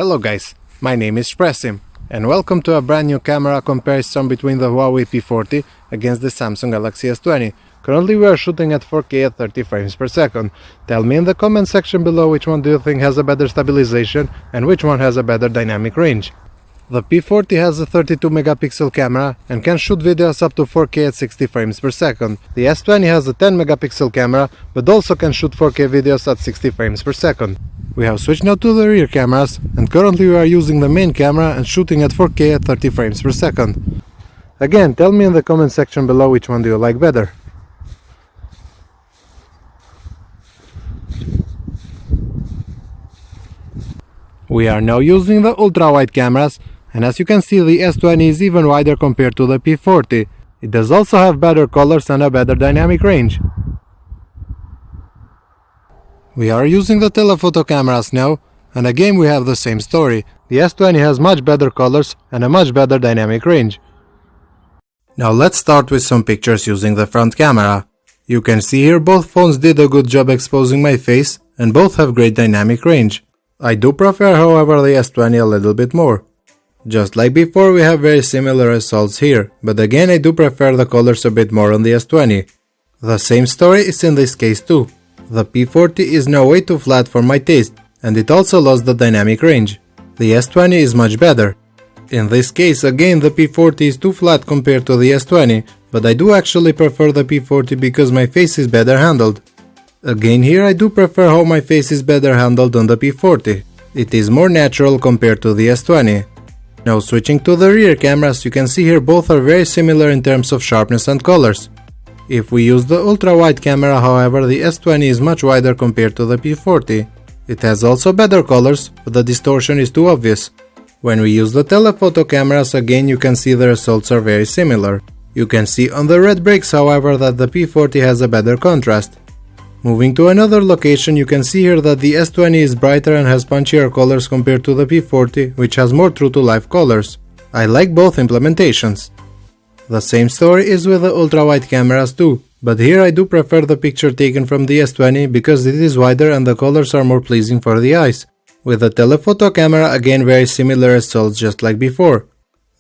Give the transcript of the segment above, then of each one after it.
Hello guys, my name is Presim and welcome to a brand new camera comparison between the Huawei P40 against the Samsung Galaxy S20. Currently we are shooting at 4K at 30 frames per second. Tell me in the comment section below which one do you think has a better stabilization and which one has a better dynamic range. The P40 has a 32 megapixel camera and can shoot videos up to 4K at 60 frames per second. The S20 has a 10 megapixel camera but also can shoot 4K videos at 60 frames per second. We have switched now to the rear cameras and currently we are using the main camera and shooting at 4K at 30 frames per second. Again, tell me in the comment section below which one do you like better. We are now using the ultra-wide cameras, and as you can see the S20 is even wider compared to the P40. It does also have better colors and a better dynamic range. We are using the telephoto cameras now, and again we have the same story. The S20 has much better colors and a much better dynamic range. Now let's start with some pictures using the front camera. You can see here both phones did a good job exposing my face, and both have great dynamic range. I do prefer, however, the S20 a little bit more. Just like before, we have very similar results here, but again I do prefer the colors a bit more on the S20. The same story is in this case too. The P40 is now way too flat for my taste, and it also lost the dynamic range. The S20 is much better. In this case, again the P40 is too flat compared to the S20, but I do actually prefer the P40 because my face is better handled. Again here I do prefer how my face is better handled on the P40. It is more natural compared to the S20. Now switching to the rear cameras, you can see here both are very similar in terms of sharpness and colors. If we use the ultra-wide camera, however, the S20 is much wider compared to the P40. It has also better colors, but the distortion is too obvious. When we use the telephoto cameras, again you can see the results are very similar. You can see on the red bricks, however, that the P40 has a better contrast. Moving to another location, you can see here that the S20 is brighter and has punchier colors compared to the P40, which has more true-to-life colors. I like both implementations. The same story is with the ultra-wide cameras too, but here I do prefer the picture taken from the S20 because it is wider and the colors are more pleasing for the eyes. With the telephoto camera, again very similar results just like before.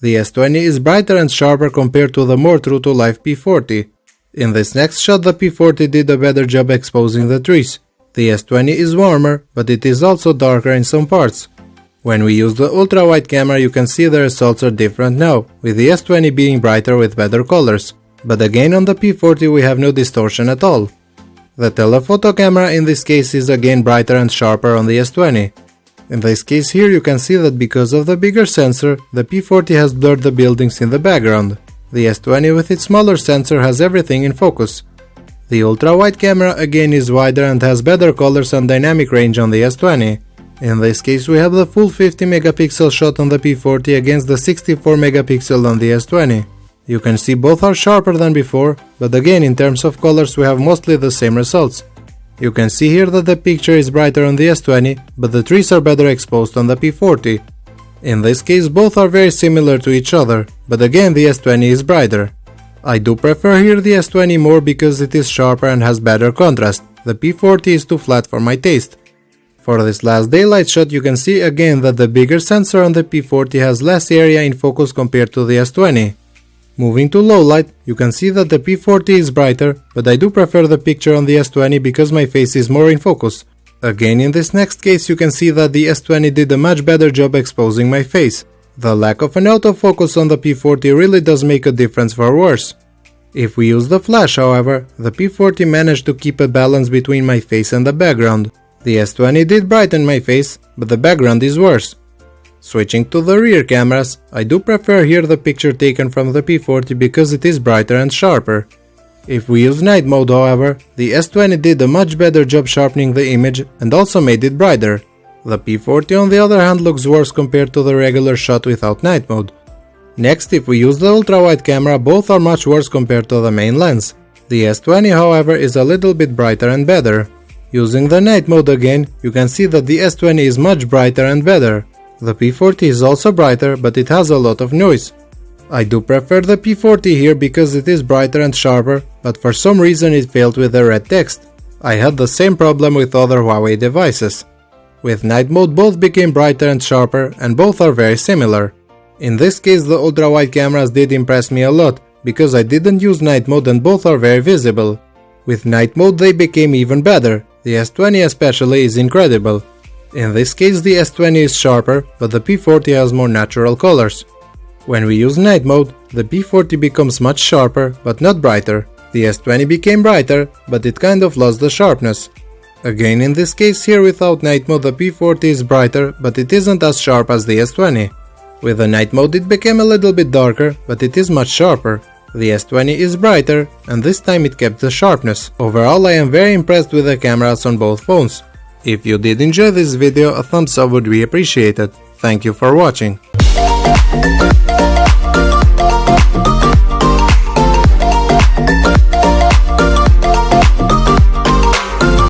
The S20 is brighter and sharper compared to the more true-to-life P40. In this next shot, the P40 did a better job exposing the trees. The S20 is warmer, but it is also darker in some parts. When we use the ultra-wide camera, you can see the results are different now, with the S20 being brighter with better colors. But again on the P40 we have no distortion at all. The telephoto camera in this case is again brighter and sharper on the S20. In this case here you can see that because of the bigger sensor, the P40 has blurred the buildings in the background. The S20 with its smaller sensor has everything in focus. The ultra-wide camera again is wider and has better colors and dynamic range on the S20. In this case we have the full 50 megapixel shot on the P40 against the 64 megapixel on the S20. You can see both are sharper than before, but again in terms of colors we have mostly the same results. You can see here that the picture is brighter on the S20, but the trees are better exposed on the P40. In this case both are very similar to each other, but again the S20 is brighter. I do prefer here the S20 more because it is sharper and has better contrast. The P40 is too flat for my taste. For this last daylight shot you can see again that the bigger sensor on the P40 has less area in focus compared to the S20. Moving to low light, you can see that the P40 is brighter, but I do prefer the picture on the S20 because my face is more in focus. Again in this next case you can see that the S20 did a much better job exposing my face. The lack of an autofocus on the P40 really does make a difference for worse. If we use the flash, however, the P40 managed to keep a balance between my face and the background. The S20 did brighten my face, but the background is worse. Switching to the rear cameras, I do prefer here the picture taken from the P40 because it is brighter and sharper. If we use night mode, however, the S20 did a much better job sharpening the image and also made it brighter. The P40 on the other hand looks worse compared to the regular shot without night mode. Next, if we use the ultra-wide camera, both are much worse compared to the main lens. The S20 however is a little bit brighter and better. Using the night mode again, you can see that the S20 is much brighter and better. The P40 is also brighter, but it has a lot of noise. I do prefer the P40 here because it is brighter and sharper, but for some reason it failed with the red text. I had the same problem with other Huawei devices. With night mode both became brighter and sharper, and both are very similar. In this case the ultra-wide cameras did impress me a lot, because I didn't use night mode and both are very visible. With night mode they became even better, the S20 especially is incredible. In this case the S20 is sharper, but the P40 has more natural colors. When we use night mode, the P40 becomes much sharper, but not brighter. The S20 became brighter, but it kind of lost the sharpness. Again in this case here without night mode the P40 is brighter, but it isn't as sharp as the S20. With the night mode it became a little bit darker, but it is much sharper. The S20 is brighter, and this time it kept the sharpness. Overall I am very impressed with the cameras on both phones. If you did enjoy this video, a thumbs up would be appreciated. Thank you for watching.